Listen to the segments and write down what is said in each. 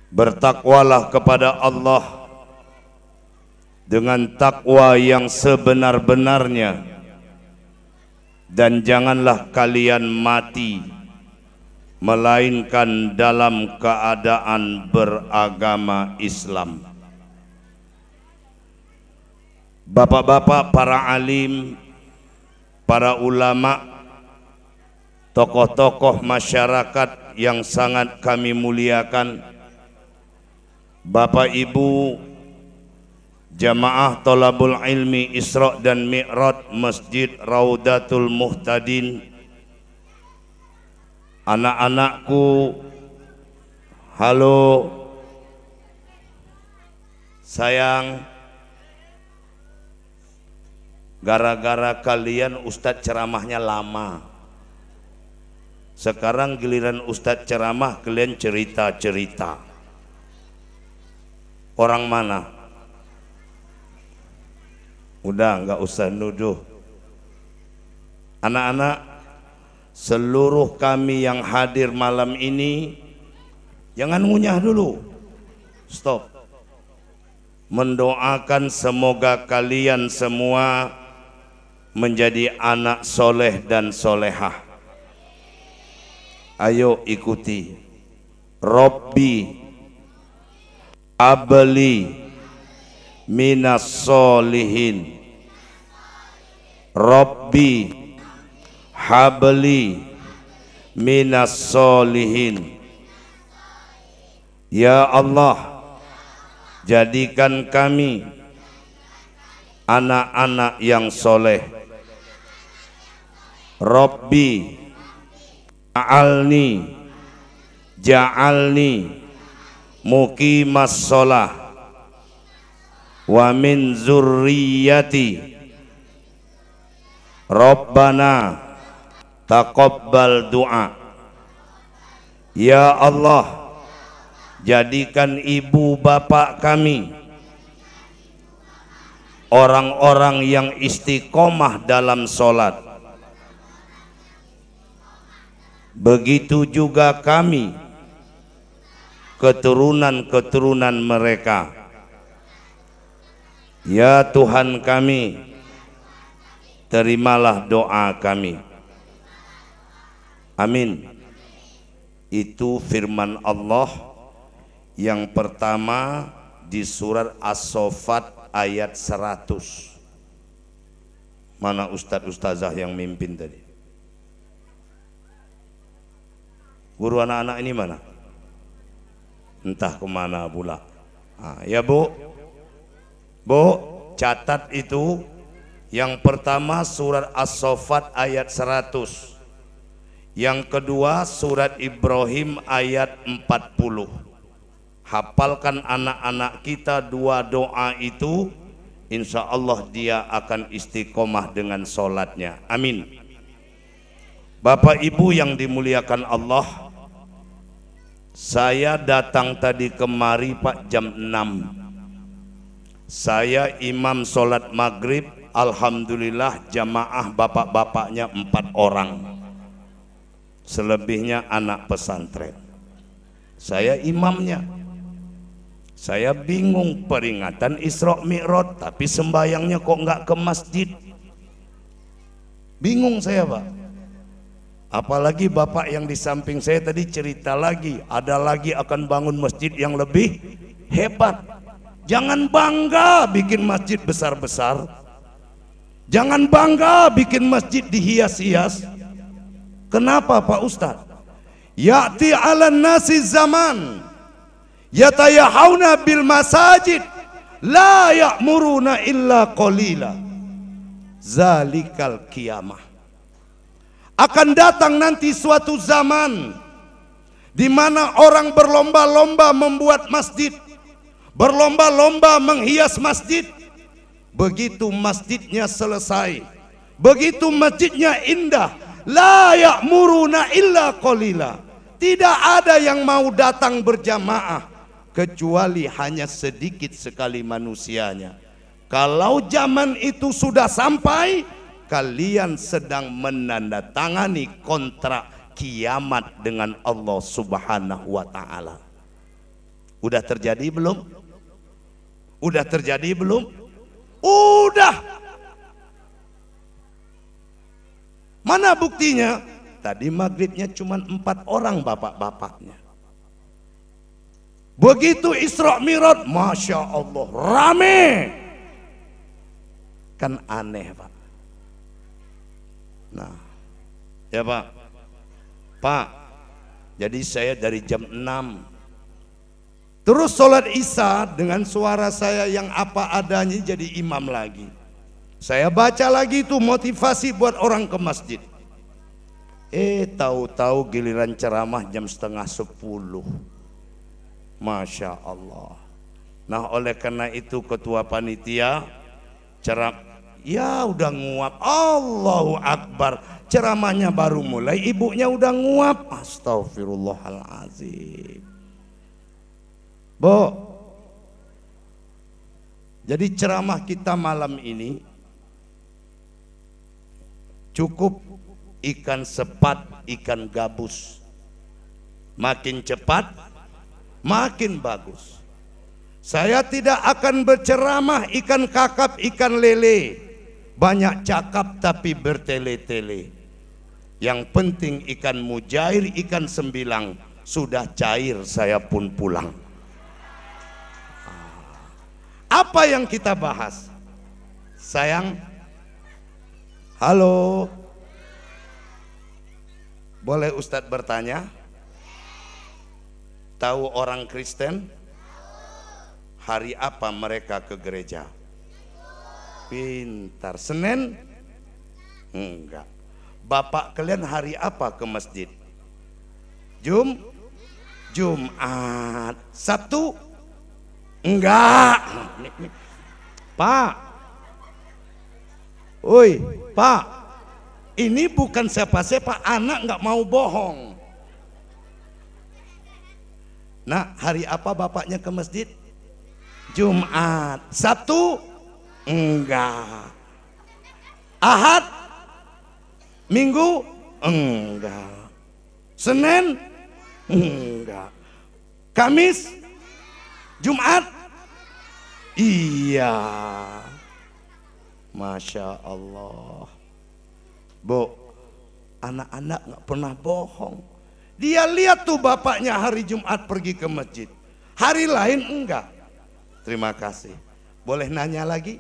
Bertakwalah kepada Allah dengan takwa yang sebenar-benarnya, dan janganlah kalian mati melainkan dalam keadaan beragama Islam. Bapak-bapak, para alim, para ulama, tokoh-tokoh masyarakat yang sangat kami muliakan, Bapak Ibu jamaah Thalabul Ilmi Isra dan Mi'raj Masjid Raudatul Muhtadin, anak-anakku, halo sayang, gara-gara kalian Ustadz ceramahnya lama, sekarang giliran Ustadz ceramah kalian cerita-cerita. Orang mana? Udah nggak usah nuduh. Anak-anak, seluruh kami yang hadir malam ini, jangan ngunyah dulu. Stop. Mendoakan semoga kalian semua menjadi anak soleh dan solehah. Ayo ikuti. Robbi abli minas solihin, Robbi habli minas solihin. Ya Allah, jadikan kami anak-anak yang soleh. Robbi ja'alni muqimas sholah wa min zurriyati Rabbana taqabbal du'a. Ya Allah, jadikan ibu bapak kami orang-orang yang istiqomah dalam sholat. Begitu juga kami, keturunan-keturunan mereka. Ya Tuhan kami, terimalah doa kami. Amin. Itu firman Allah yang pertama di surat As-Saffat ayat 100. Mana ustadz ustazah yang mimpin tadi? Guru anak-anak ini mana? Entah kemana pula. Ya Bu, catat itu. Yang pertama surat As-Saffat ayat 100. Yang kedua surat Ibrahim ayat 40. Hafalkan anak-anak kita dua doa itu, insya Allah dia akan istiqomah dengan sholatnya. Amin. Bapak Ibu yang dimuliakan Allah, saya datang tadi kemari Pak jam 6. Saya imam sholat maghrib, alhamdulillah jamaah bapak-bapaknya 4 orang. Selebihnya anak pesantren. Saya imamnya. Saya bingung, peringatan Isra Mi'raj tapi sembayangnya kok nggak ke masjid. Bingung saya Pak. Apalagi bapak yang di samping saya tadi cerita lagi, ada lagi akan bangun masjid yang lebih hebat. Jangan bangga bikin masjid besar-besar. Jangan bangga bikin masjid dihias-hias. Kenapa Pak Ustadz? Ya'ti 'alan nasi zaman yatayahawna bil masajid la ya'muruna illa qalila. Zalikal qiyamah. Akan datang nanti suatu zaman di mana orang berlomba-lomba membuat masjid, berlomba-lomba menghias masjid. Begitu masjidnya selesai, begitu masjidnya indah, la ya'muruna illa qalila. Tidak ada yang mau datang berjamaah kecuali hanya sedikit sekali manusianya. Kalau zaman itu sudah sampai, kalian sedang menandatangani kontrak kiamat dengan Allah Subhanahu wa ta'ala. Udah terjadi belum? Udah terjadi belum? Udah. Mana buktinya? Tadi maghribnya cuma 4 orang bapak-bapaknya. Begitu Isra Mi'raj, Masya Allah, rame. Kan aneh Pak. Nah, ya Pak. Pak, jadi saya dari jam 6 terus sholat isya dengan suara saya yang apa adanya jadi imam lagi. Saya baca lagi itu motivasi buat orang ke masjid. Tahu-tahu giliran ceramah jam setengah 10. Masya Allah. Nah oleh karena itu ketua panitia ya udah nguap. Allahu Akbar. Ceramahnya baru mulai, ibunya udah nguap. Astagfirullahaladzim. Bo, jadi ceramah kita malam ini cukup ikan sepat, ikan gabus. Makin cepat, makin bagus. Saya tidak akan berceramah ikan kakap, ikan lele. Banyak cakap tapi bertele-tele. Yang penting ikan mujair, ikan sembilang. Sudah cair saya pun pulang. Apa yang kita bahas? Sayang, halo, boleh Ustadz bertanya? Tahu orang Kristen? Hari apa mereka ke gereja? Pintar. Senin? Enggak. Bapak kalian hari apa ke masjid? Jumat. Sabtu? Enggak. Pak. Oi, Pak. Ini bukan siapa-siapa, anak enggak mau bohong. Nah, hari apa bapaknya ke masjid? Jumat. Sabtu? Enggak. Ahad? Minggu? Enggak. Senin? Enggak. Kamis? Jumat? Iya. Masya Allah. Bu, anak-anak gak pernah bohong. Dia lihat tuh bapaknya hari Jumat pergi ke masjid, hari lain enggak. Terima kasih. Boleh nanya lagi?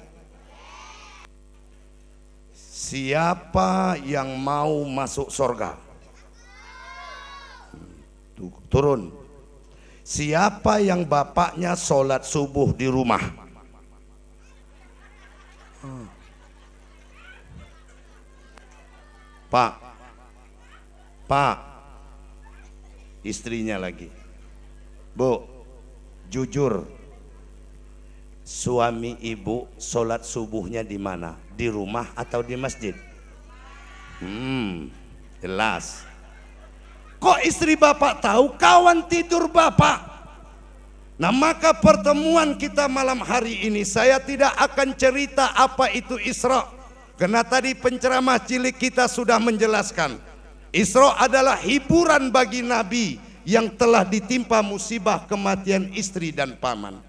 Siapa yang mau masuk surga? Turun. Siapa yang bapaknya sholat subuh di rumah? Pak, istrinya lagi. Bu, jujur, suami ibu sholat subuhnya di mana? Di rumah atau di masjid? Jelas. Kok istri bapak tahu? Kawan tidur bapak. Nah maka pertemuan kita malam hari ini saya tidak akan cerita apa itu Isra, karena tadi penceramah cilik kita sudah menjelaskan. Isra adalah hiburan bagi Nabi yang telah ditimpa musibah kematian istri dan paman.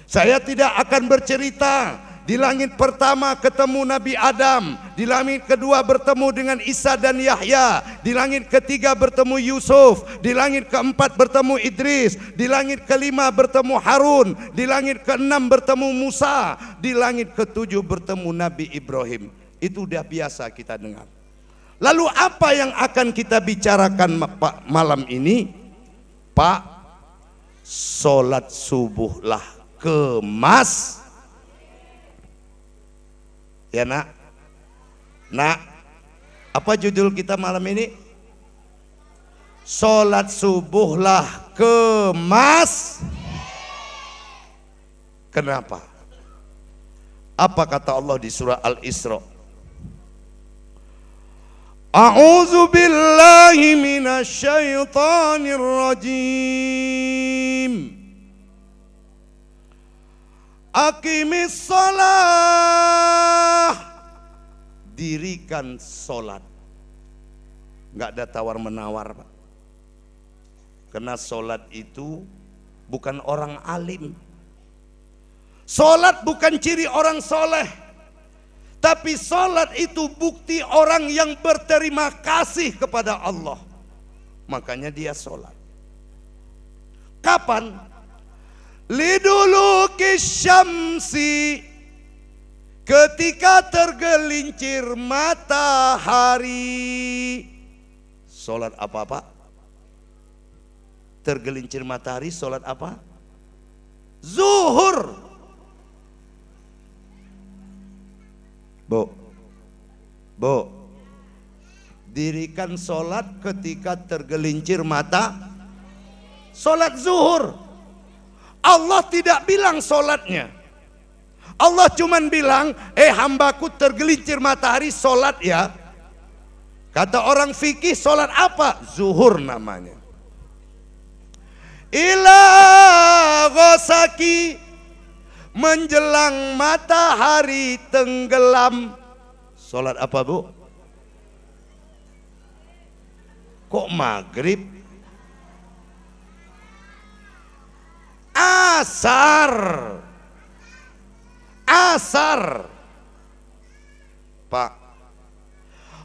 Saya tidak akan bercerita di langit pertama ketemu Nabi Adam, di langit kedua bertemu dengan Isa dan Yahya, di langit ketiga bertemu Yusuf, di langit keempat bertemu Idris, di langit kelima bertemu Harun, di langit keenam bertemu Musa, di langit ketujuh bertemu Nabi Ibrahim. Itu udah biasa kita dengar. Lalu apa yang akan kita bicarakan malam ini? Pak, sholat subuhlah ke masjid. Ya nak, apa judul kita malam ini? Sholat subuhlah ke masjid. Kenapa? Apa kata Allah di surah Al-Isra? A'udzu billahi minasyaitonir rajim. Aqimis shalah, dirikan sholat. Nggak ada tawar menawar Pak, karena sholat itu bukan orang alim. Sholat bukan ciri orang soleh, tapi sholat itu bukti orang yang berterima kasih kepada Allah. Makanya dia sholat. Kapan? Liduluki syamsi, ketika tergelincir matahari. Sholat apa Pak? Tergelincir matahari, sholat apa? Zuhur. Bu, dirikan sholat ketika tergelincir mata. Sholat zuhur. Allah tidak bilang sholatnya. Allah cuman bilang, hambaku tergelincir matahari, sholat ya. Kata orang fikih, sholat apa? Zuhur namanya. Ila ghosaki, menjelang matahari tenggelam. Sholat apa Bu? Kok maghrib? Asar. Asar Pak.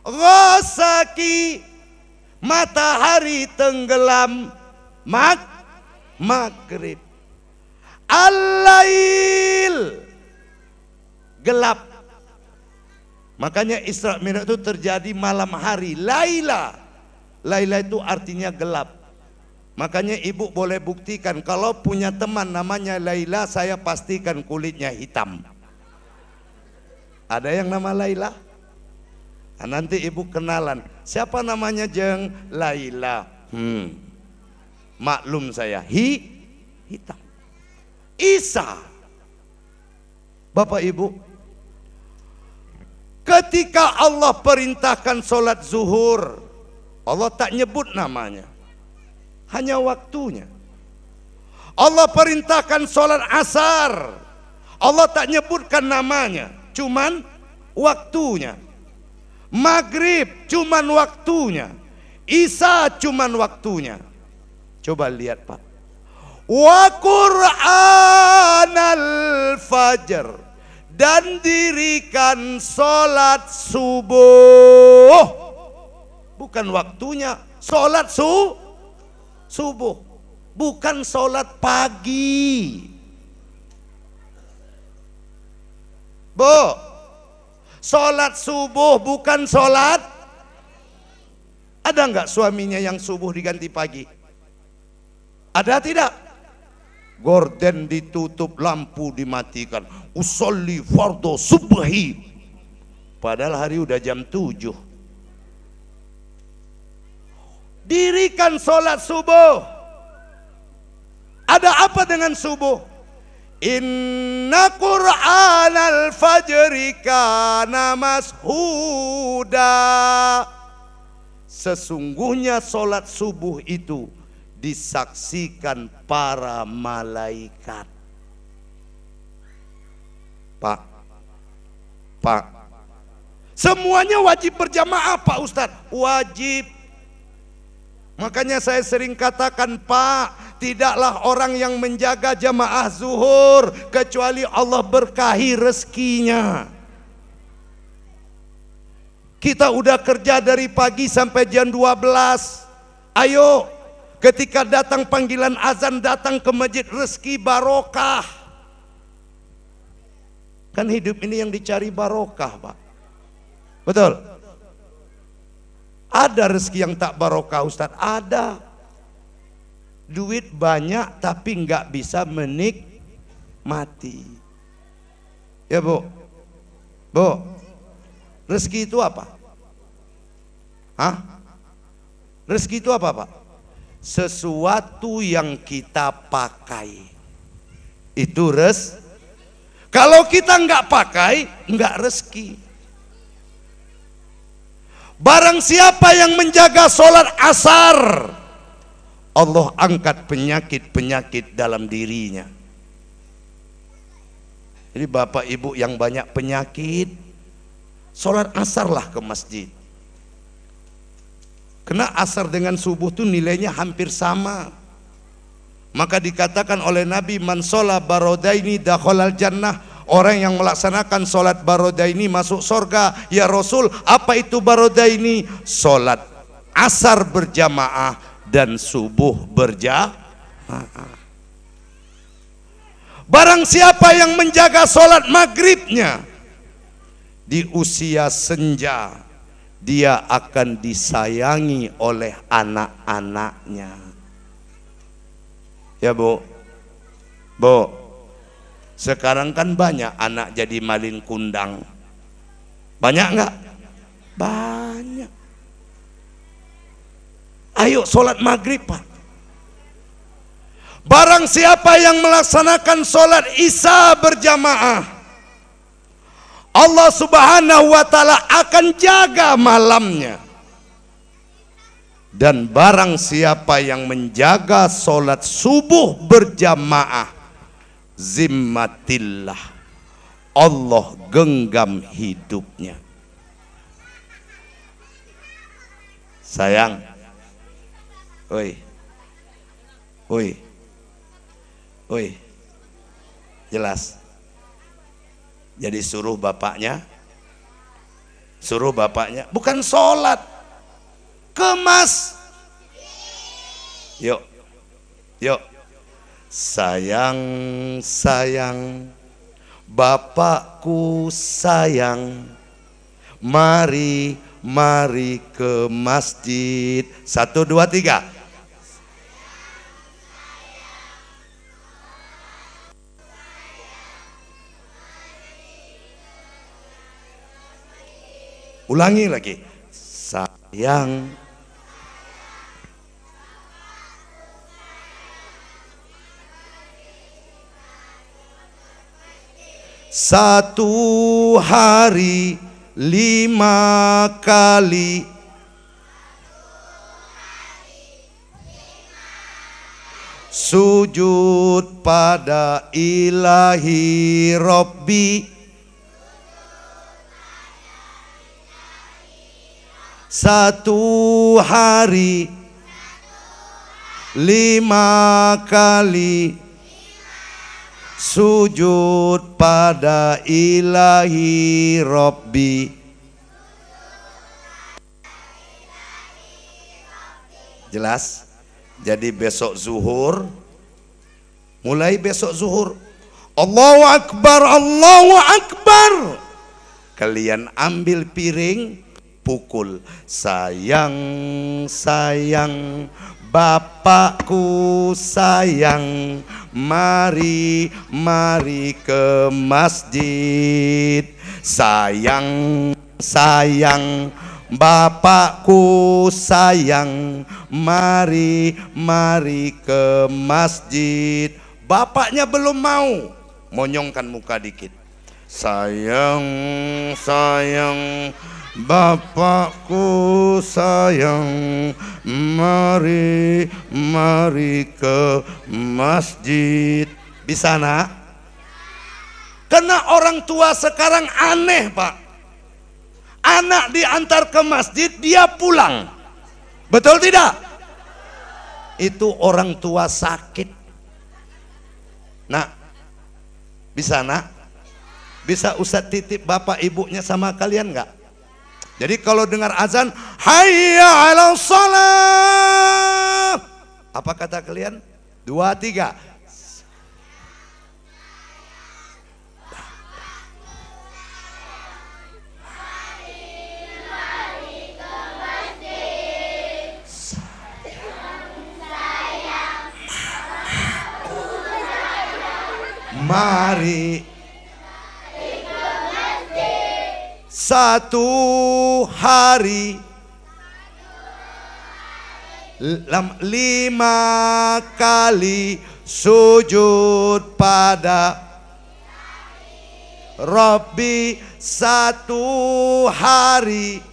Ghosaki, matahari tenggelam. Maghrib. Al-lail, gelap. Makanya Isra Mi'raj itu terjadi malam hari. Laila, Laila itu artinya gelap. Makanya ibu boleh buktikan, kalau punya teman namanya Laila, saya pastikan kulitnya hitam. Ada yang nama Laila? Nah, nanti ibu kenalan, siapa namanya Jeng? Laila. Maklum saya, hitam. Isa. Bapak Ibu, ketika Allah perintahkan sholat zuhur, Allah tak nyebut namanya, hanya waktunya. Allah perintahkan sholat asar, Allah tak nyebutkan namanya, cuman waktunya. Maghrib cuman waktunya, Isya cuman waktunya. Coba lihat Pak, wa Qur'anal fajr, dan dirikan sholat subuh. Bukan waktunya, sholat subuh, bukan sholat pagi. Bu, sholat subuh bukan sholat. Ada nggak suaminya yang subuh diganti pagi? Ada tidak? Gorden ditutup, lampu dimatikan. Usolli fardu subhi. Padahal hari udah jam 7. Dirikan sholat subuh. Ada apa dengan subuh? Inna Qur'anal fajri kana mashuda. Sesungguhnya sholat subuh itu disaksikan para malaikat. Pak, semuanya wajib berjamaah Pak Ustadz, wajib. Makanya saya sering katakan Pak, tidaklah orang yang menjaga jamaah zuhur kecuali Allah berkahi rezekinya. Kita udah kerja dari pagi sampai jam 12. Ayo, ketika datang panggilan azan, datang ke masjid, rezeki barokah. Kan hidup ini yang dicari barokah Pak. Betul? Ada rezeki yang tak barokah Ustadz? Ada. Duit banyak tapi nggak bisa menikmati. Ya Bu? Bu, rezeki itu apa? Hah? Rezeki itu apa Pak? Sesuatu yang kita pakai. Itu kalau kita nggak pakai, nggak rezeki. Barang siapa yang menjaga sholat asar, Allah angkat penyakit-penyakit dalam dirinya. Jadi bapak ibu yang banyak penyakit, sholat asarlah ke masjid. Karena asar dengan subuh tuh nilainya hampir sama. Maka dikatakan oleh Nabi, man sholat barodaini dakhalal jannah, orang yang melaksanakan sholat barodaini masuk surga. Ya Rasul, apa itu barodaini? Sholat asar berjamaah dan subuh berjamaah. Barang siapa yang menjaga sholat maghribnya di usia senja, dia akan disayangi oleh anak-anaknya. Ya Bu, sekarang kan banyak anak jadi malin kundang. Banyak nggak? Banyak. Ayo sholat maghrib Pak. Barang siapa yang melaksanakan sholat isya berjamaah, Allah subhanahu wa ta'ala akan jaga malamnya. Dan barang siapa yang menjaga sholat subuh berjamaah, zimmatillah, Allah genggam hidupnya. Sayang, oi, jelas. Jadi suruh bapaknya, bukan sholat, kemas. Yuk, sayang, bapakku sayang, mari ke masjid. 1, 2, 3. Ulangi lagi. Sayang, satu hari 5 kali sujud pada ilahi Rabbi. Satu hari 5 kali sujud pada ilahi Rabbi. Jelas? Jadi besok zuhur, mulai besok zuhur, Allahu Akbar, Allahu Akbar, kalian ambil piring, pukul. Sayang, bapakku sayang, mari ke masjid. Sayang, bapakku sayang, mari ke masjid. Bapaknya belum mau, monyongkan muka dikit. Sayang, bapakku sayang, mari ke masjid. Bisa nak? Karena orang tua sekarang aneh Pak. Anak diantar ke masjid, dia pulang. Betul tidak? Itu orang tua sakit. Nak, bisa nak? Bisa Ustadz titip bapak ibunya sama kalian nggak? Jadi kalau dengar azan, hayya 'alas shalah, apa kata kalian? 2, 3. Mari. Satu hari 5 kali sujud pada Rabbi. Satu hari 5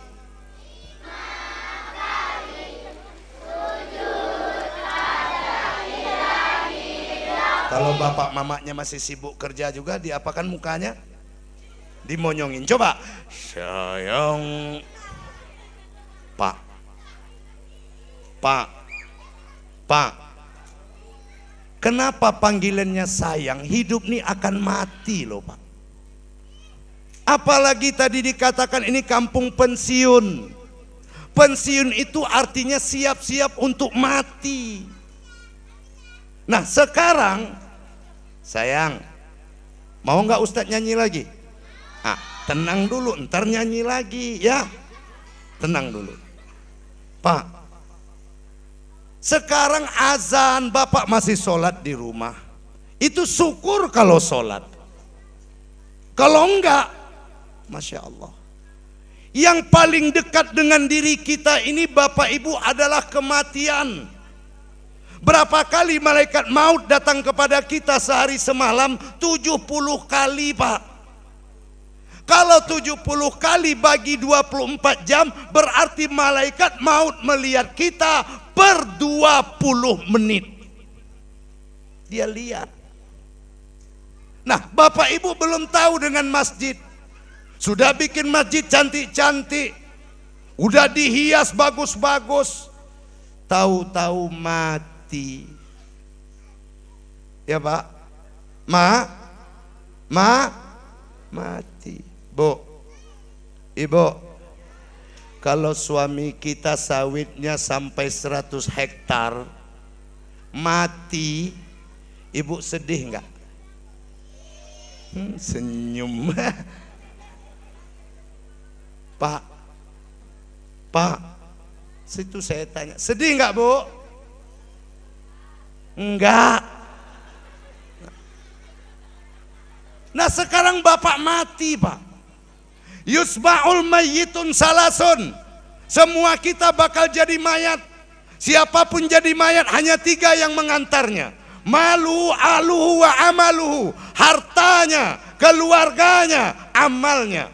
kali sujud pada ilahi Rabbi. Kalau bapak mamanya masih sibuk kerja juga, diapakan mukanya? Dimonyongin. Coba. Sayang, Pak, Kenapa panggilannya sayang? Hidup ini akan mati loh Pak. Apalagi tadi dikatakan ini kampung pensiun. Pensiun itu artinya siap-siap untuk mati. Nah sekarang, sayang, mau nggak Ustadz nyanyi lagi? Ah, tenang dulu, ntar nyanyi lagi ya. Tenang dulu Pak. Sekarang azan, Bapak masih sholat di rumah. Itu syukur kalau sholat. Kalau enggak, Masya Allah. Yang paling dekat dengan diri kita ini Bapak Ibu adalah kematian. Berapa kali malaikat maut datang kepada kita sehari semalam? 70 kali Pak. Kalau 70 kali bagi 24 jam berarti malaikat maut melihat kita per 20 menit. Dia lihat. Nah Bapak Ibu belum tahu dengan masjid. Sudah bikin masjid cantik-cantik, udah dihias bagus-bagus, tahu-tahu mati. Ya Pak, mati. Bu, Ibu, kalau suami kita sawitnya sampai 100 hektar, mati, Ibu sedih nggak? Senyum. Pak, situ saya tanya, sedih nggak Bu? Enggak. Nah sekarang Bapak mati Pak. Yusba'ul mayyitun salasun. Semua kita bakal jadi mayat. Siapapun jadi mayat hanya 3 yang mengantarnya. Malu, aluhu wa amaluhu. Hartanya, keluarganya, amalnya.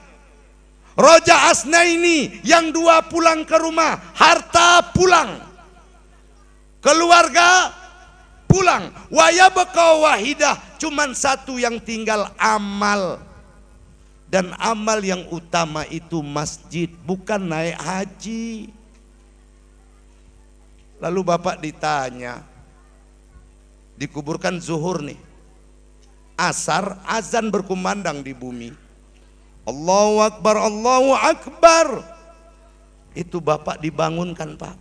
Roja asnaini, yang 2 pulang ke rumah, harta pulang, keluarga pulang. Wayabqa wahidah, cuman 1 yang tinggal, amal. Dan amal yang utama itu masjid, bukan naik haji. Lalu Bapak ditanya, dikuburkan zuhur nih, asar, azan berkumandang di bumi. Allahu Akbar, Allahu Akbar. Itu Bapak dibangunkan Pak.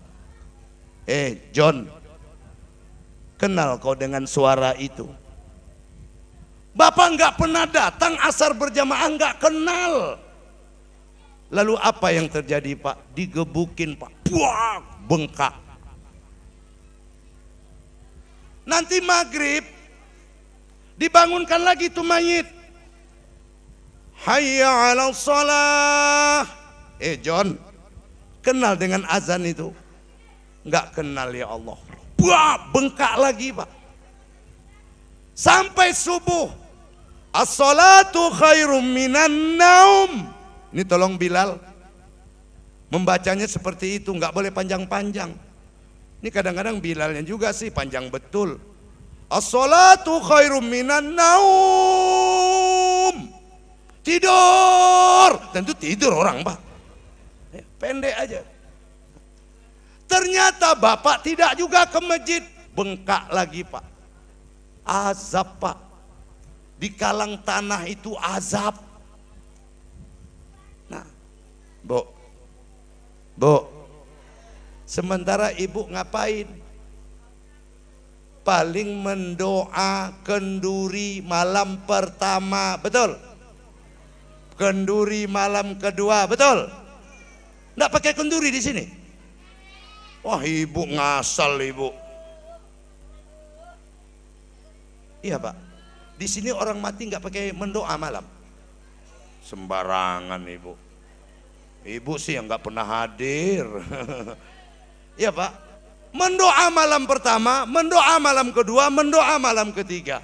John, kenal kau dengan suara itu? Bapak nggak pernah datang asar berjamaah, nggak kenal. Lalu apa yang terjadi Pak? Digebukin Pak, buak, bengkak. Nanti maghrib dibangunkan lagi tuh mayit. Hayya 'alal shalah. John, kenal dengan azan itu? Enggak kenal ya Allah. Wah, bengkak lagi Pak. Sampai subuh. As-salatu khairum minan naum. Ini tolong Bilal membacanya seperti itu, enggak boleh panjang-panjang. Ini kadang-kadang Bilalnya juga sih panjang betul. As-salatu khairum minan naum. Tidur, tentu tidur orang Pak, pendek aja. Ternyata Bapak tidak juga ke masjid, bengkak lagi Pak. Azab Pak, di kalang tanah itu azab. Nah Bu, sementara Ibu ngapain? Paling mendoa kenduri malam pertama, betul? Kenduri malam kedua, betul? Nggak pakai kenduri di sini? Wah Ibu ngasal Ibu. Iya Pak, di sini orang mati nggak pakai mendoa malam. Sembarangan Ibu. Ibu sih yang nggak pernah hadir. Iya Pak, mendoa malam pertama, mendoa malam kedua, mendoa malam ketiga.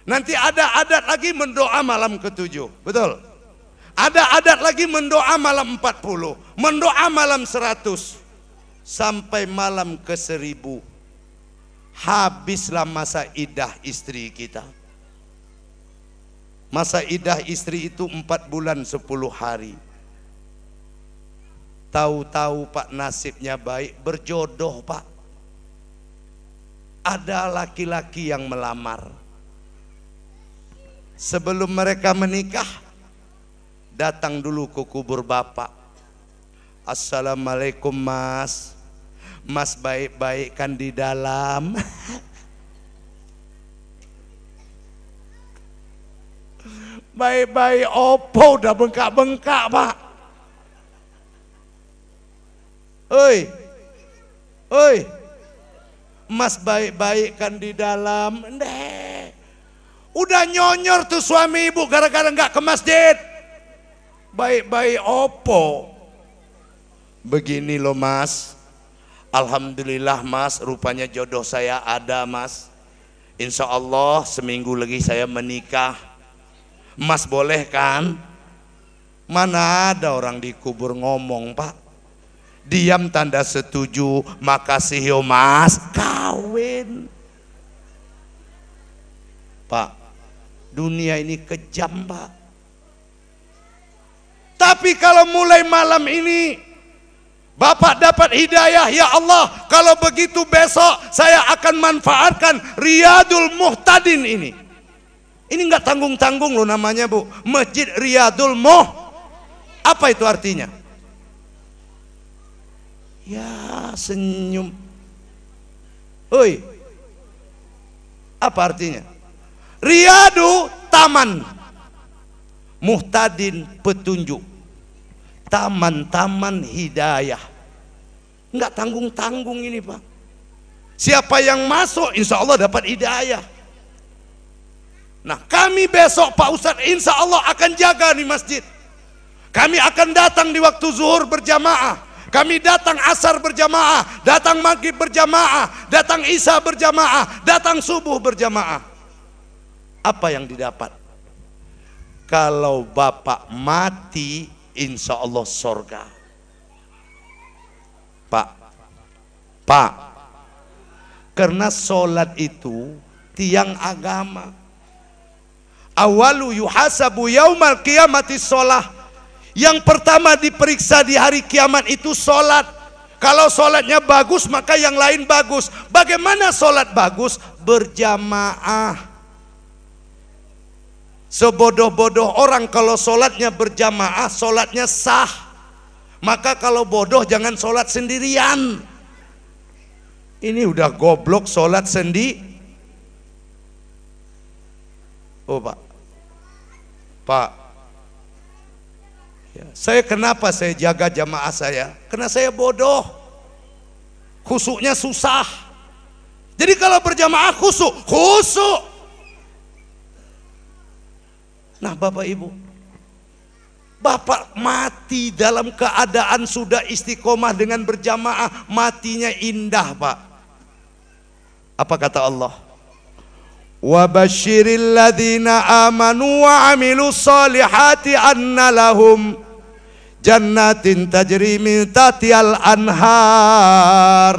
Nanti ada adat lagi mendoa malam ke-7, betul? Ada adat lagi mendoa malam 40, mendoa malam 100, sampai malam ke-1000. Habislah masa idah istri kita. Masa idah istri itu 4 bulan 10 hari. Tahu-tahu Pak nasibnya baik, berjodoh Pak. ada laki-laki yang melamar. Sebelum mereka menikah, datang dulu ke kubur bapak. Assalamualaikum mas, mas baik-baik kan di dalam? Baik-baik opo, udah bengkak-bengkak pak. Oi, oi, mas baik-baik kan di dalam? Ndeh, udah nyonyor tuh suami ibu gara-gara nggak ke masjid. Baik-baik opo. Begini loh mas, alhamdulillah mas, rupanya jodoh saya ada mas. Insya Allah seminggu lagi saya menikah. Mas boleh kan? Mana ada orang dikubur ngomong pak. Diam tanda setuju, makasih yo mas, kawin. Pak, dunia ini kejam pak. Tapi kalau mulai malam ini bapak dapat hidayah, ya Allah, kalau begitu besok saya akan manfaatkan Riyadul Muhtadin ini. Ini nggak tanggung-tanggung loh namanya bu, Masjid Riyadul Apa itu artinya? Ya senyum. Oi, apa artinya? Riyadu taman, Muhtadin petunjuk, taman-taman hidayah. Enggak tanggung-tanggung ini pak. Siapa yang masuk insya Allah dapat hidayah. Nah kami besok Pak Ustadz insya Allah akan jaga di masjid. Kami akan datang di waktu zuhur berjamaah, kami datang asar berjamaah, datang maghrib berjamaah, datang isya berjamaah, datang subuh berjamaah. Apa yang didapat? Kalau bapak mati insya Allah sorga. Pak, karena sholat itu tiang agama. Awalu yuhasabu yaumal qiyamati sholah. Yang pertama diperiksa di hari kiamat itu sholat. Kalau sholatnya bagus maka yang lain bagus. Bagaimana sholat bagus? Berjamaah. Sebodoh-bodoh orang kalau sholatnya berjamaah, sholatnya sah. Maka kalau bodoh jangan sholat sendirian. Ini udah goblok sholat sendi. Oh Pak, ya, saya kenapa saya jaga jamaah saya? Karena saya bodoh, khusuknya susah. Jadi kalau berjamaah khusuk. Nah Bapak Ibu, Bapak mati dalam keadaan sudah istiqomah dengan berjamaah, matinya indah Pak. Apa kata Allah? Wa basyiril ladzina amanu wa amilus solihati anna lahum jannatin tajri min tahtihal anhar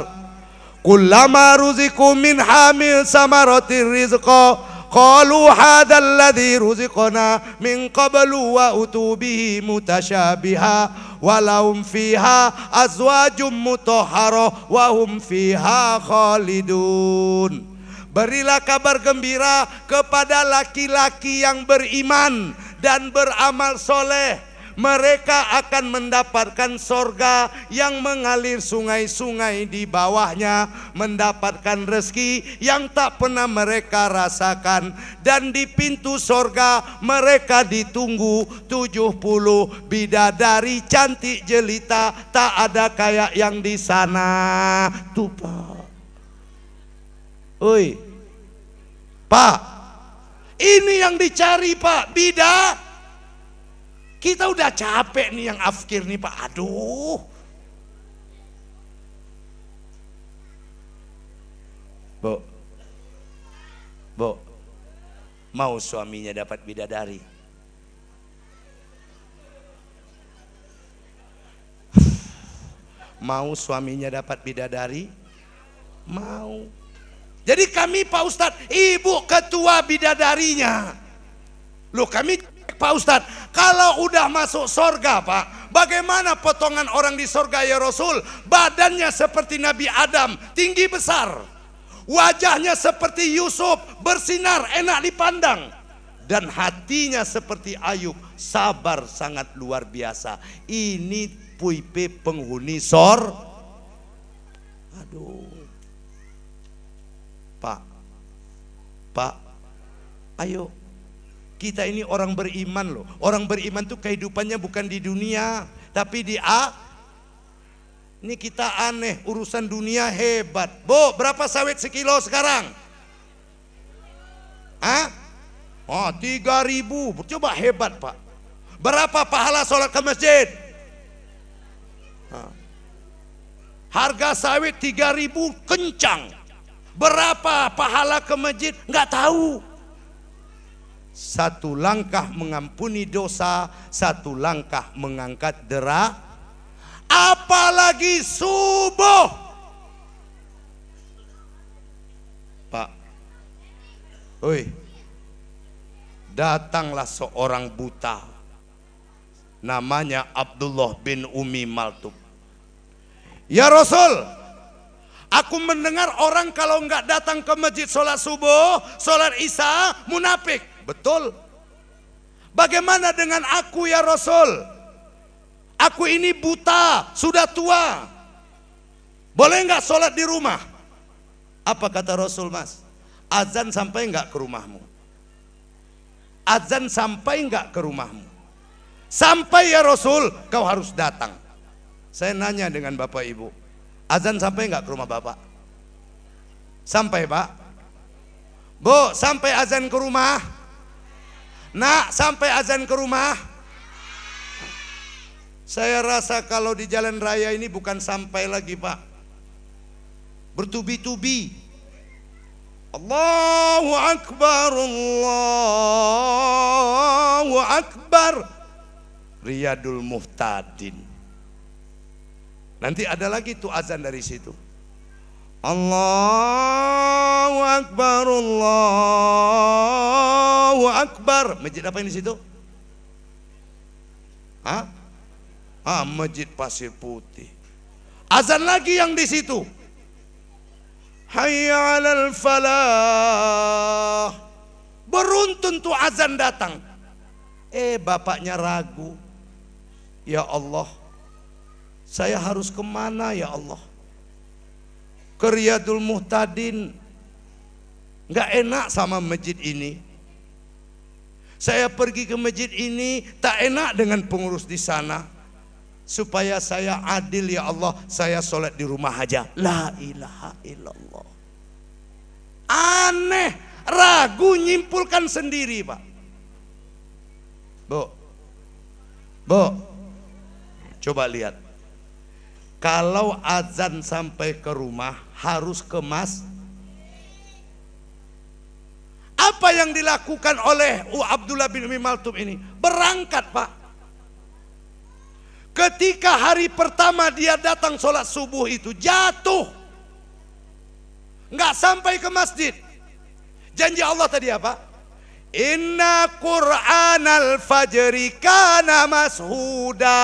kullama ruziqu minha min samaratir rizqa qalu hadzal ladzi ruziqna min qablu wa utubihi mutasyabiha walahum fiha azwajum mutahharah wa hum fiha khalidun. Berilah kabar gembira kepada laki-laki yang beriman dan beramal soleh. Mereka akan mendapatkan sorga yang mengalir sungai-sungai di bawahnya, mendapatkan rezeki yang tak pernah mereka rasakan. Dan di pintu sorga mereka ditunggu 70 bidadari cantik jelita, tak ada kayak yang di sana. Tuh Pak. Oi, Pak, ini yang dicari Pak, bidah. Kita udah capek nih yang afkir nih Pak, aduh. Bu, mau suaminya dapat bidadari? Mau suaminya dapat bidadari? Mau. Jadi kami Pak Ustadz, ibu ketua bidadarinya. Loh kami Pak Ustadz, kalau udah masuk sorga Pak, bagaimana potongan orang di sorga ya Rasul? Badannya seperti Nabi Adam, tinggi besar. Wajahnya seperti Yusuf, bersinar, enak dipandang. Dan hatinya seperti Ayub, sabar sangat luar biasa. Ini puipe penghuni aduh. Pak, ayo. Kita ini orang beriman loh. Orang beriman tuh kehidupannya bukan di dunia, tapi di Ini kita aneh, urusan dunia hebat. Bu, berapa sawit sekilo sekarang? Oh, 3.000. Coba hebat, Pak. Berapa pahala sholat ke masjid? Harga sawit 3.000 kencang. Berapa pahala ke masjid? Nggak tahu. Satu langkah mengampuni dosa, satu langkah mengangkat derajat. Apalagi subuh. Pak, datanglah seorang buta, namanya Abdullah bin Umi Maltum. Ya Rasul, aku mendengar orang kalau nggak datang ke masjid sholat subuh, sholat isya, munafik. Betul. Bagaimana dengan aku ya Rasul? Aku ini buta, sudah tua. Boleh nggak sholat di rumah? Apa kata Rasul, Mas? Azan sampai nggak ke rumahmu? Azan sampai nggak ke rumahmu? Sampai ya Rasul, kau harus datang. Saya nanya dengan Bapak Ibu, azan sampai nggak ke rumah Bapak? Sampai, Pak. Bu, sampai azan ke rumah? Nak, sampai azan ke rumah? Saya rasa kalau di jalan raya ini bukan sampai lagi, Pak. Bertubi-tubi. Allahu Akbar, Allahu Akbar. Riyadul Muhtadin. Nanti ada lagi tuh azan dari situ. Allahu Akbar, Allahu Akbar. Masjid apa ini di situ? Masjid Pasir Putih. Azan lagi yang di situ. Hayya 'alal falah. Beruntun tuh azan datang. Bapaknya ragu. Ya Allah, saya harus kemana ya Allah? Ke Riyadul Muhtadin. Nggak enak sama masjid ini. Saya pergi ke masjid ini tak enak dengan pengurus di sana. Supaya saya adil ya Allah, saya sholat di rumah aja. La ilaha illallah. Aneh, ragu, nyimpulkan sendiri, Pak. Bu, coba lihat. Kalau azan sampai ke rumah harus ke Apa yang dilakukan oleh Abdullah bin Umi Maltum ini? Berangkat, Pak. Ketika hari pertama dia datang sholat subuh itu jatuh, nggak sampai ke masjid. Janji Allah tadi apa? Inna Qur'anal fajri kana mashuda.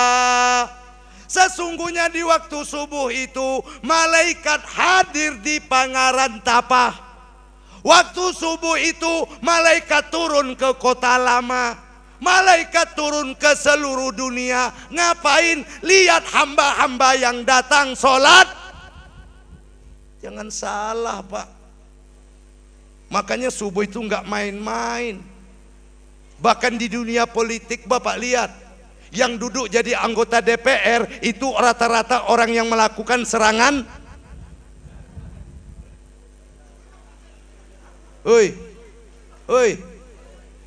Sesungguhnya di waktu subuh itu malaikat hadir di Pangaran Tapah. Waktu subuh itu malaikat turun ke kota lama. Malaikat turun ke seluruh dunia. Ngapain? Lihat hamba-hamba yang datang sholat. Jangan salah, Pak. Makanya subuh itu nggak main-main. Bahkan di dunia politik Bapak lihat, yang duduk jadi anggota DPR itu rata-rata orang yang melakukan serangan.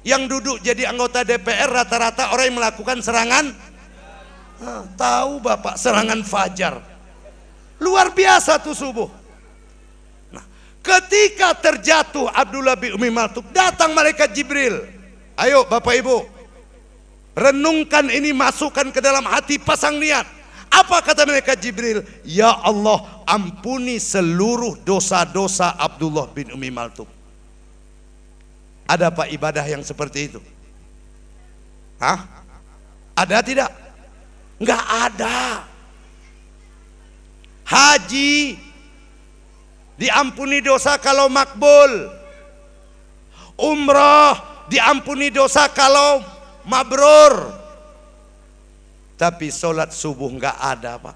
Yang duduk jadi anggota DPR rata-rata orang yang melakukan serangan. Tahu Bapak, serangan fajar. Luar biasa tuh subuh. Nah, ketika terjatuh Abdullah bin Umi Maltum, datang malaikat Jibril. Ayo Bapak Ibu, renungkan ini, masukkan ke dalam hati, pasang niat. Apa kata malaikat Jibril? Ya Allah, ampuni seluruh dosa-dosa Abdullah bin Umi Maltum. Ada Pak ibadah yang seperti itu? Ada tidak? Enggak ada. Haji diampuni dosa kalau makbul. Umroh diampuni dosa kalau mabrur. Tapi sholat subuh nggak ada, Pak.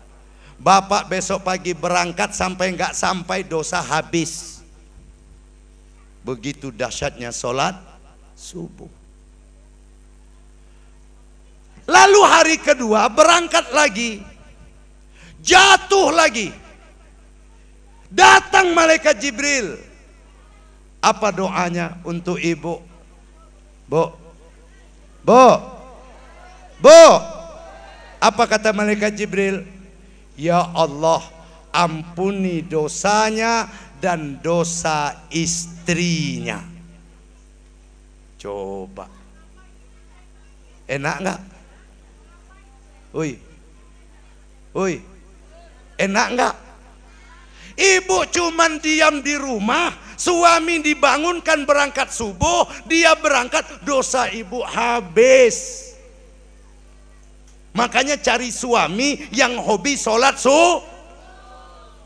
Bapak besok pagi berangkat sampai nggak sampai dosa habis. Begitu dahsyatnya sholat subuh. Lalu hari kedua berangkat lagi, jatuh lagi. Datang malaikat Jibril. Apa doanya untuk ibu? Bu, bu, bu. Apa kata malaikat Jibril? Ya Allah, ampuni dosanya dan dosa istrinya. Coba, enak nggak? Woi, enak nggak? Ibu cuman diam di rumah, suami dibangunkan berangkat subuh, dia berangkat, dosa ibu habis. Makanya cari suami yang hobi sholat subuh.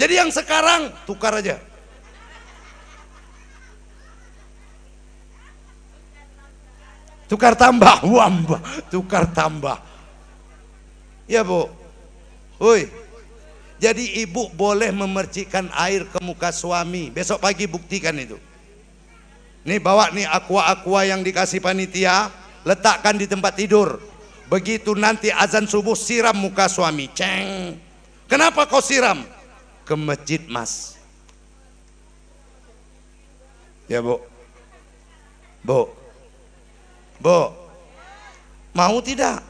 Jadi yang sekarang tukar aja. Tukar tambah, wamba, tukar tambah. Ya Bu. Woi. Jadi ibu boleh memercikkan air ke muka suami. Besok pagi buktikan itu. Nih bawa nih aqua yang dikasih panitia, letakkan di tempat tidur. Begitu nanti azan subuh, siram muka suami. Ceng. Kenapa kau siram? Ke masjid, Mas. Ya Bu. Bu. Bu. Mau tidak?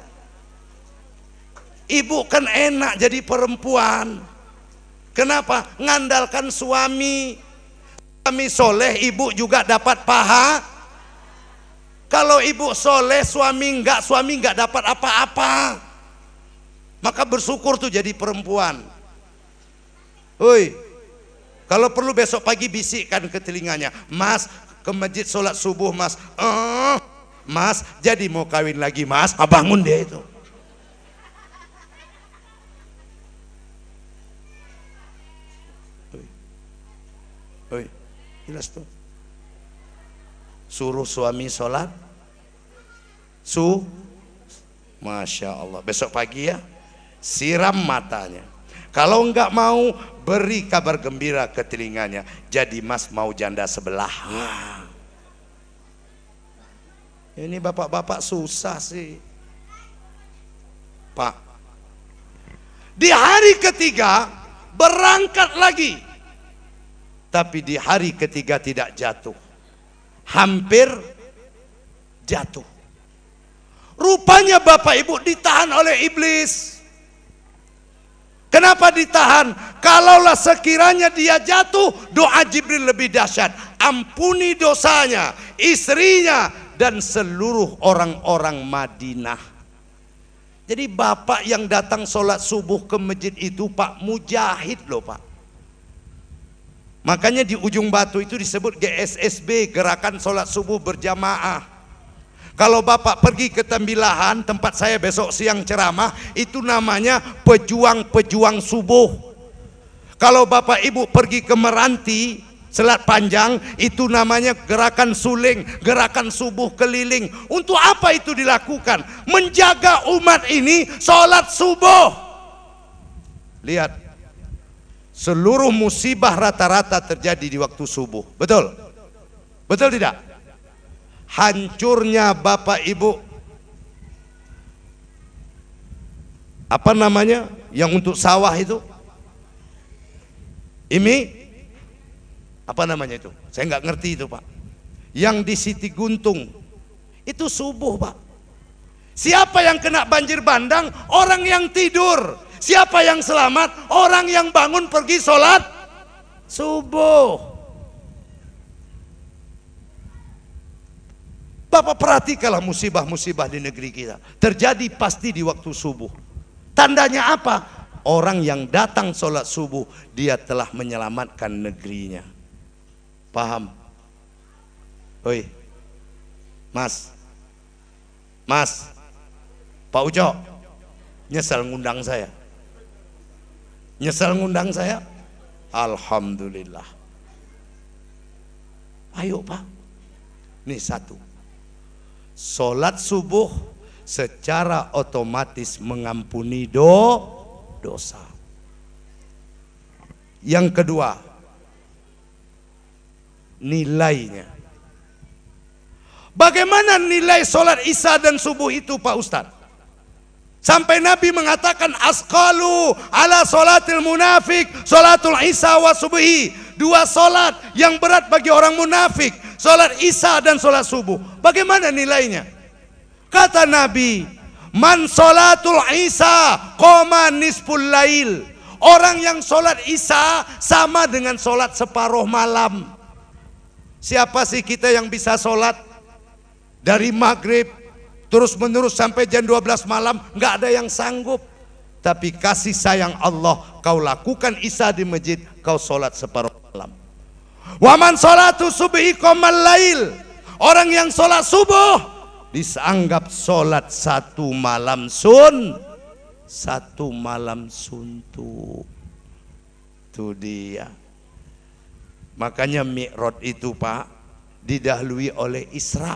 Ibu kan enak jadi perempuan. Kenapa? Ngandalkan suami. Suami soleh, ibu juga dapat paha. Kalau ibu soleh, suami enggak dapat apa-apa. Maka bersyukur tuh jadi perempuan. Woi, kalau perlu besok pagi bisikkan ke telinganya, Mas ke masjid sholat subuh, Mas. Mas jadi mau kawin lagi, Mas. Bangun dia itu. Oi, jelas tuh. Suruh suami sholat Masya Allah. Besok pagi ya, siram matanya. Kalau enggak mau, beri kabar gembira ke telinganya. Jadi Mas mau janda sebelah. Ini bapak-bapak susah sih, Pak. Di hari ketiga berangkat lagi. Tapi di hari ketiga tidak jatuh. Hampir jatuh. Rupanya bapak ibu ditahan oleh iblis. Kenapa ditahan? Kalaulah sekiranya dia jatuh, doa Jibril lebih dahsyat. Ampuni dosanya, istrinya, dan seluruh orang-orang Madinah. Jadi bapak yang datang sholat subuh ke masjid itu Pak Mujahid loh Pak. Makanya di ujung batu itu disebut GSSB, Gerakan Sholat Subuh Berjamaah. Kalau bapak pergi ke Tembilahan, tempat saya besok siang ceramah, itu namanya pejuang-pejuang subuh. Kalau bapak ibu pergi ke Meranti, Selat Panjang, itu namanya gerakan suling, gerakan subuh keliling. Untuk apa itu dilakukan? Menjaga umat ini sholat subuh. Lihat. Seluruh musibah rata-rata terjadi di waktu subuh. Betul? Betul tidak? Hancurnya bapak ibu, apa namanya, yang untuk sawah itu, apa namanya itu? Saya nggak ngerti itu Pak. Yang di Siti Guntung itu subuh Pak. Siapa yang kena banjir bandang? Orang yang tidur. Siapa yang selamat? Orang yang bangun pergi sholat subuh. Bapak perhatikanlah musibah-musibah di negeri kita. Terjadi pasti di waktu subuh. Tandanya apa? Orang yang datang sholat subuh, dia telah menyelamatkan negerinya. Paham? Oi, Mas, Pak Ujo, nyesel ngundang saya. Nyesel ngundang saya? Alhamdulillah. Ayo Pak. Nih satu. Sholat subuh secara otomatis mengampuni dosa. Yang kedua, nilainya. Bagaimana nilai sholat isya dan subuh itu Pak Ustadz? Sampai Nabi mengatakan asqalu ala sholatil munafik sholatul isya wa subuhi. Dua sholat yang berat bagi orang munafik, sholat isya dan sholat subuh. Bagaimana nilainya? Kata Nabi, man sholatul isya qoma nisful lail. Orang yang sholat isya sama dengan sholat separuh malam. Siapa sih kita yang bisa sholat dari maghrib terus menerus sampai jam 12 malam? Nggak ada yang sanggup. Tapi kasih sayang Allah, kau lakukan isya di masjid, kau sholat separuh malam. Waman sholatu subhi qomal lail. Orang yang sholat subuh dianggap sholat satu malam suntuk. Itu dia. Makanya Mi'raj itu Pak didahului oleh Isra.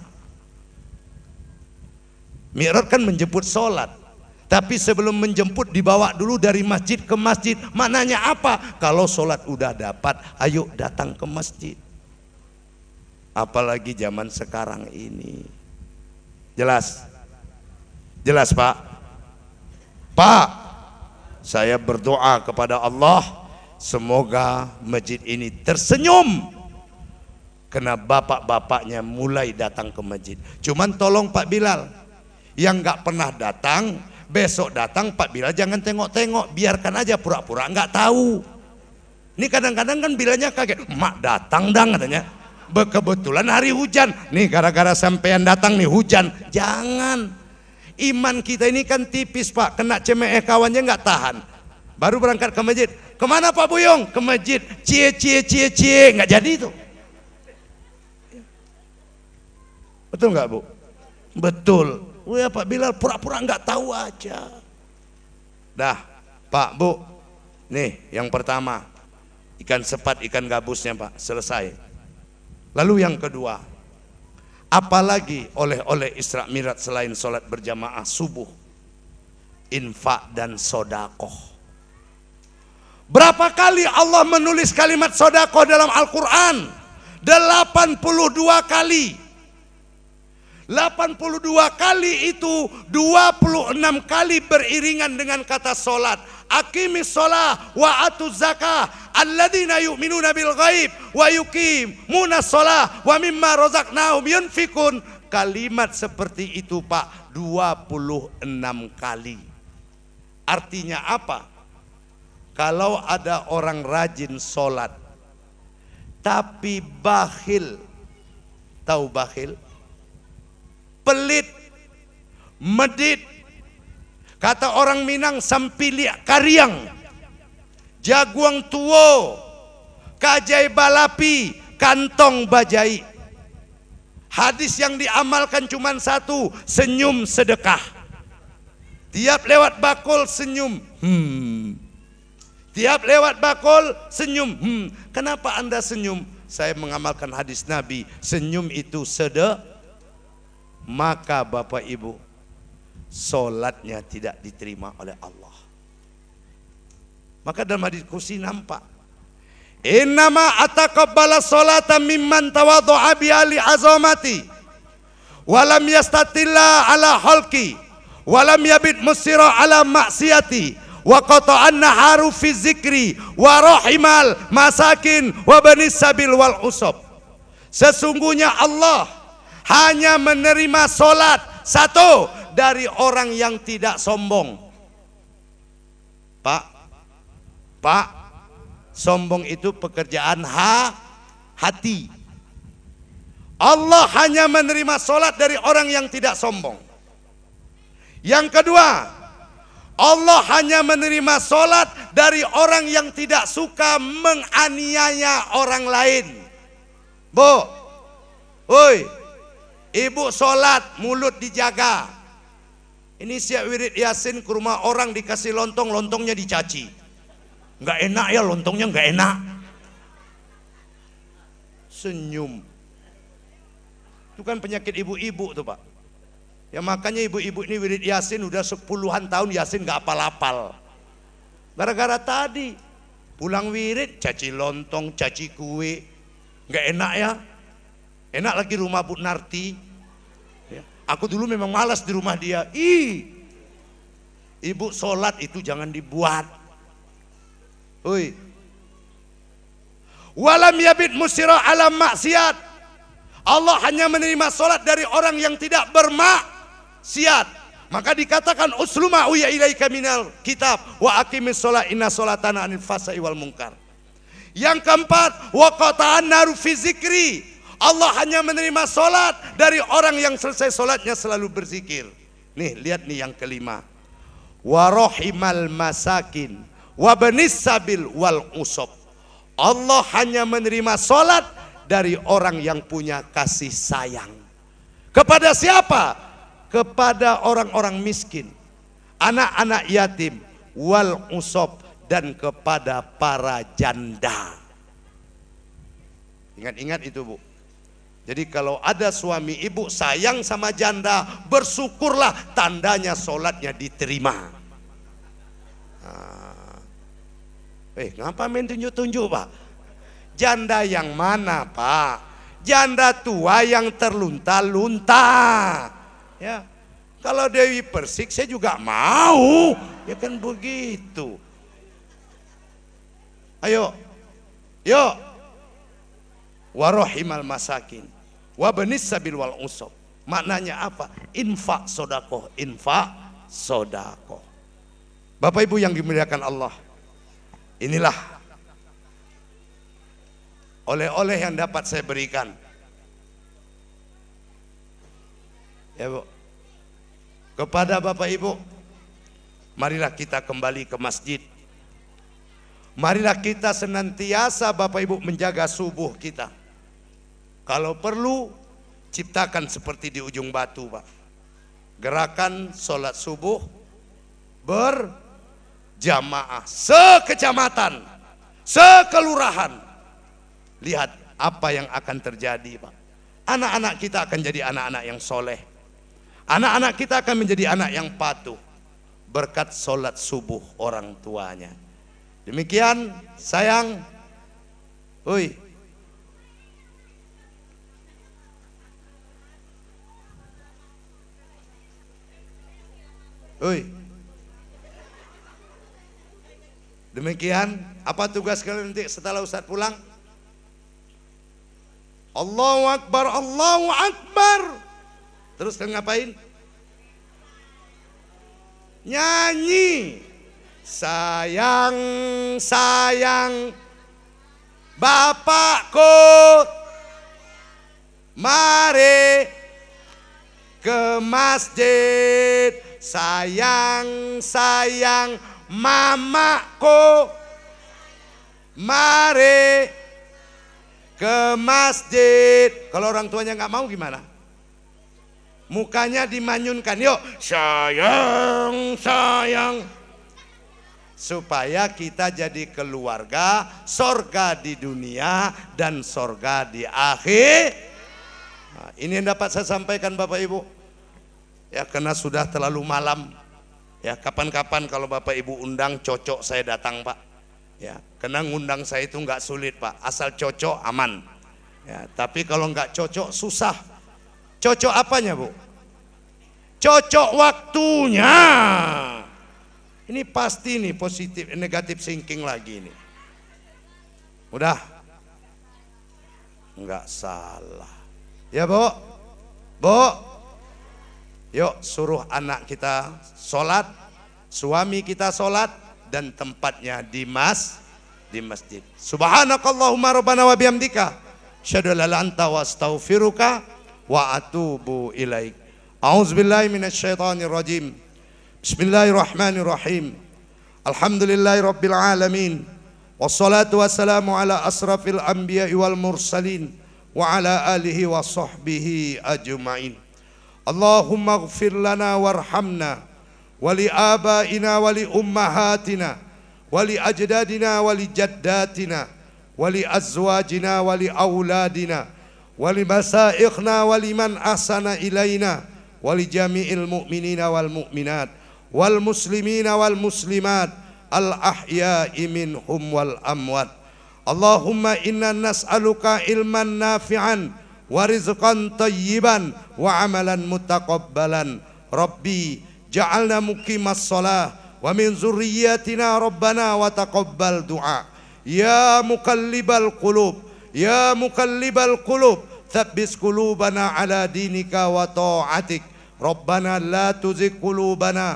Mi'raj kan menjemput sholat, tapi sebelum menjemput dibawa dulu dari masjid ke masjid. Maknanya apa? Kalau sholat udah dapat, ayo datang ke masjid. Apalagi zaman sekarang ini. Jelas? Jelas Pak? Pak, saya berdoa kepada Allah, semoga masjid ini tersenyum karena bapak-bapaknya mulai datang ke masjid. Cuman tolong Pak Bilal, yang nggak pernah datang, besok datang Pak Bilal jangan tengok-tengok, biarkan aja pura-pura nggak tahu. Ini kadang-kadang kan Bilalnya kaget, mak datang dang katanya. Kebetulan hari hujan, nih gara-gara sampean datang nih hujan. Jangan, iman kita ini kan tipis Pak, kena cemeh kawannya nggak tahan. Baru berangkat ke masjid, kemana Pak Buyung? Ke masjid, cie, nggak jadi itu. Betul nggak Bu? Betul. Oh ya Pak Bilal pura-pura nggak tahu aja. Dah Pak Bu, nih yang pertama ikan sepat ikan gabusnya Pak, selesai. Lalu yang kedua, apalagi oleh-oleh Isra Mi'raj selain sholat berjamaah subuh? Infak dan sodakoh. Berapa kali Allah menulis kalimat sodakoh dalam Al-Quran? 82 kali. 82 kali itu 26 kali beriringan dengan kata solat. Aqimis sholah wa atuz zakah alladzina yu'minuna bil ghaib wa yuqimuna sholah wa mimma razaqnahum yunfikun. Kalimat seperti itu Pak 26 kali. Artinya apa? Kalau ada orang rajin sholat tapi bakhil, tahu bakhil? Pelit, medit, kata orang Minang sampiliak karyang, jaguang tuo, kajai balapi, kantong bajai. Hadis yang diamalkan cuma satu, senyum sedekah. Tiap lewat bakul senyum, tiap lewat bakul senyum. Kenapa Anda senyum? Saya mengamalkan hadis Nabi, senyum itu sedekah. Maka Bapak Ibu, solatnya tidak diterima oleh Allah. Maka dalam hadis kursi nampak, innama ataqabbala sholata mimman tawadhu'a bi ali azamati walam yastatilla ala halqi walam yabit musira ala maksiati wa qata'an naharu fi zikri wa rahimal masakin wa banis sabil wal usab. Sesungguhnya Allah hanya menerima solat satu dari orang yang tidak sombong. Pak, sombong itu pekerjaan hati. Allah hanya menerima solat dari orang yang tidak sombong. Yang kedua, Allah hanya menerima solat dari orang yang tidak suka menganiaya orang lain. Bu, oi, ibu sholat, mulut dijaga. Ini siap wirid Yasin ke rumah orang dikasih lontong, lontongnya dicaci. Nggak enak ya lontongnya, nggak enak. Senyum. Itu kan penyakit ibu-ibu tuh Pak. Ya makanya ibu-ibu ini wirid Yasin udah 10-an tahun Yasin gak apal-apal. Gara-gara tadi pulang wirid caci lontong, caci kue. Gak enak ya. Enak lagi rumah Bu Narti ya. Aku dulu memang malas di rumah dia. Ibu sholat itu jangan dibuat. Walam yabid musira alam maksiat. Allah hanya menerima sholat dari orang yang tidak bermaksiat. Maka dikatakan usluma uya ilaika minal kitab wa aqimis sholat inna sholatana anil fasai wal munkar. Yang keempat, wa qata'an naru fi zikri. Allah hanya menerima sholat dari orang yang selesai sholatnya selalu berzikir. Nih lihat nih yang kelima, warohimal masakin wabanis sabil wal usop. Allah hanya menerima sholat dari orang yang punya kasih sayang. Kepada siapa? Kepada orang-orang miskin, anak-anak yatim, wal usop, dan kepada para janda. Ingat-ingat itu Bu. Jadi kalau ada suami ibu sayang sama janda, bersyukurlah, tandanya sholatnya diterima. Ngapa main tunjuk-tunjuk Pak? Janda yang mana Pak? Janda tua yang terlunta-lunta. Ya, kalau Dewi Persik saya juga mau, ya kan begitu. Ayo, yuk. Warohimal masakin wabanis sabil wal usop. Maknanya apa? Infak sodakoh, infak sodakoh. Bapak Ibu yang dimuliakan Allah, inilah oleh-oleh yang dapat saya berikan ya Bu. Kepada Bapak Ibu, marilah kita kembali ke masjid. Marilah kita senantiasa Bapak Ibu menjaga subuh kita. Kalau perlu ciptakan seperti di Ujung Batu Pak, gerakan sholat subuh berjamaah sekecamatan, sekelurahan. Lihat apa yang akan terjadi Pak. Anak-anak kita akan jadi anak-anak yang soleh. Anak-anak kita akan menjadi anak yang patuh berkat sholat subuh orang tuanya. Demikian sayang. Demikian, apa tugas kalian nanti setelah Ustadz pulang? Allahu Akbar, Allahu Akbar. Terus kalian ngapain? Nyanyi. Sayang, sayang Bapakku, mari ke masjid. Sayang, sayang mamaku, mari ke masjid. Kalau orang tuanya nggak mau gimana? Mukanya dimanyunkan, yuk sayang, sayang. Supaya kita jadi keluarga sorga di dunia dan sorga di akhir. Nah, ini yang dapat saya sampaikan Bapak Ibu. Ya karena sudah terlalu malam. Ya kapan-kapan kalau Bapak Ibu undang cocok saya datang Pak. Ya karena ngundang saya itu nggak sulit Pak. Asal cocok aman. Ya tapi kalau nggak cocok susah. Cocok apanya Bu? Cocok waktunya. Ini pasti nih positif, negatif thinking lagi nih. Udah? Enggak salah. Ya Bu? Bu? Yuk suruh anak kita sholat, suami kita sholat, dan tempatnya di masjid. Subhanakallahumma rabbana wa bihamdika asyhadu an la ilaha illa anta wa astaghfiruka wa atubu ilaik. A'udzubillahi minasyaitonir rajim. Bismillahirrahmanirrahim. Alhamdulillahi rabbil alamin. Wassalatu wassalamu ala asrafil anbiya'i wal mursalin wa ala alihi wa sahbihi ajma'in. Allahumma ighfir lana warhamna wa li abaina wa li ummahatina wa li ajdadina wa li jaddatina wa li azwajina wa li auladina ولمسائخنا ولمن أحسن إلينا ولجميع المؤمنين والمؤمنات والمسلمين والمسلمات الأحياء منهم والأموات. اللهم إنا نسألك علما نافعا ورزقا طيبا وعملا متقبلا. ربي جعلنا مقيم الصلاة ومن ذرياتنا ربنا وتقبل دعاء. يا مقلب القلوب يا مقلب القلوب ثبت قلوبنا على دينك وطاعتك. ربنا لا تزغ قلوبنا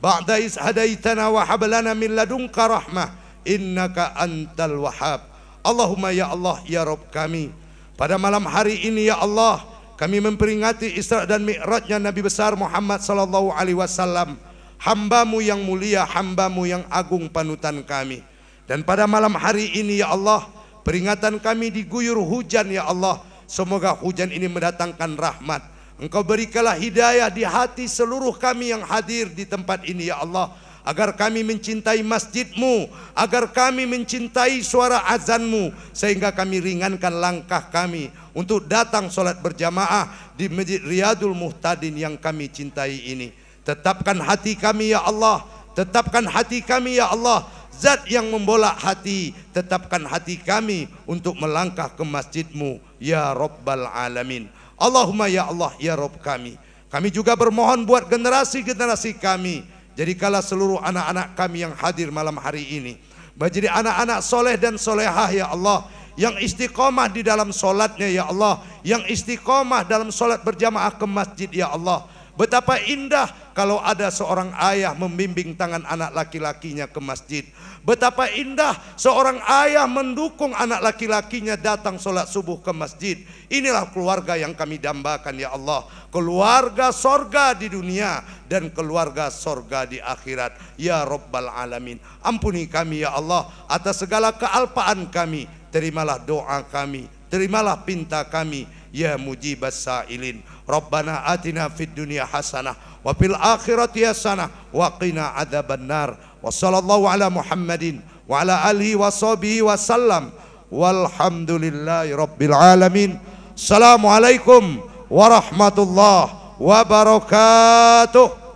بعد إذ هديتنا وهب لنا من لدنك رحمة إنك أنت الوهاب. Allahumma ya Allah ya Rabb kami, pada malam hari ini ya Allah kami memperingati Isra dan Mi'rajnya Nabi besar Muhammad sallallahu alaihi wasallam, hambamu yang mulia, hambamu yang agung, panutan kami. Dan pada malam hari ini ya Allah, peringatan kami diguyur hujan ya Allah. Semoga hujan ini mendatangkan rahmat. Engkau berikanlah hidayah di hati seluruh kami yang hadir di tempat ini ya Allah, agar kami mencintai masjid-Mu, agar kami mencintai suara azan-Mu, sehingga kami ringankan langkah kami untuk datang sholat berjamaah di Masjid Riyadul Muhtadin yang kami cintai ini. Tetapkan hati kami ya Allah, tetapkan hati kami ya Allah, Zat yang membolak hati, tetapkan hati kami untuk melangkah ke masjid-Mu ya Rabbal Alamin. Allahumma ya Allah ya Rabb kami. Kami juga bermohon buat generasi-generasi kami, jadikanlah seluruh anak-anak kami yang hadir malam hari ini menjadi anak-anak soleh dan solehah ya Allah, yang istiqomah di dalam solatnya ya Allah, yang istiqomah dalam solat berjamaah ke masjid ya Allah. Betapa indah kalau ada seorang ayah membimbing tangan anak laki-lakinya ke masjid. Betapa indah seorang ayah mendukung anak laki-lakinya datang sholat subuh ke masjid. Inilah keluarga yang kami dambakan ya Allah. Keluarga sorga di dunia dan keluarga sorga di akhirat ya Rabbal Alamin. Ampuni kami ya Allah atas segala kealpaan kami. Terimalah doa kami, terimalah pinta kami ya mujibas sa'ilin. Rabbana atina fid dunya hasanah wa fil akhirati hasanah wa qina adzabannar. Wa sallallahu ala Muhammadin wa ala alihi wa sahbihi wa sallam. Walhamdulillahi rabbil alamin. Assalamualaikum warahmatullahi wabarakatuh.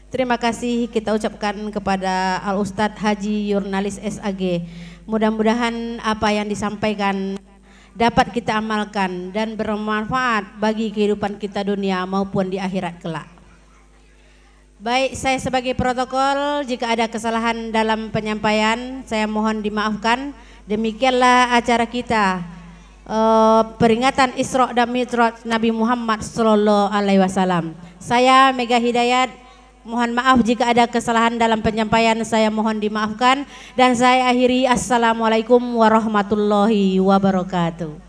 Terima kasih kita ucapkan kepada Al Ustadz Haji Yurnalis SAG. Mudah-mudahan apa yang disampaikan dapat kita amalkan dan bermanfaat bagi kehidupan kita dunia maupun di akhirat kelak. Baik, saya sebagai protokol, jika ada kesalahan dalam penyampaian saya mohon dimaafkan. Demikianlah acara kita, peringatan Isra dan Mi'raj Nabi Muhammad sallallahu alaihi wasallam. Saya Mega Hidayat mohon maaf jika ada kesalahan dalam penyampaian, saya mohon dimaafkan dan saya akhiri. Assalamualaikum warahmatullahi wabarakatuh.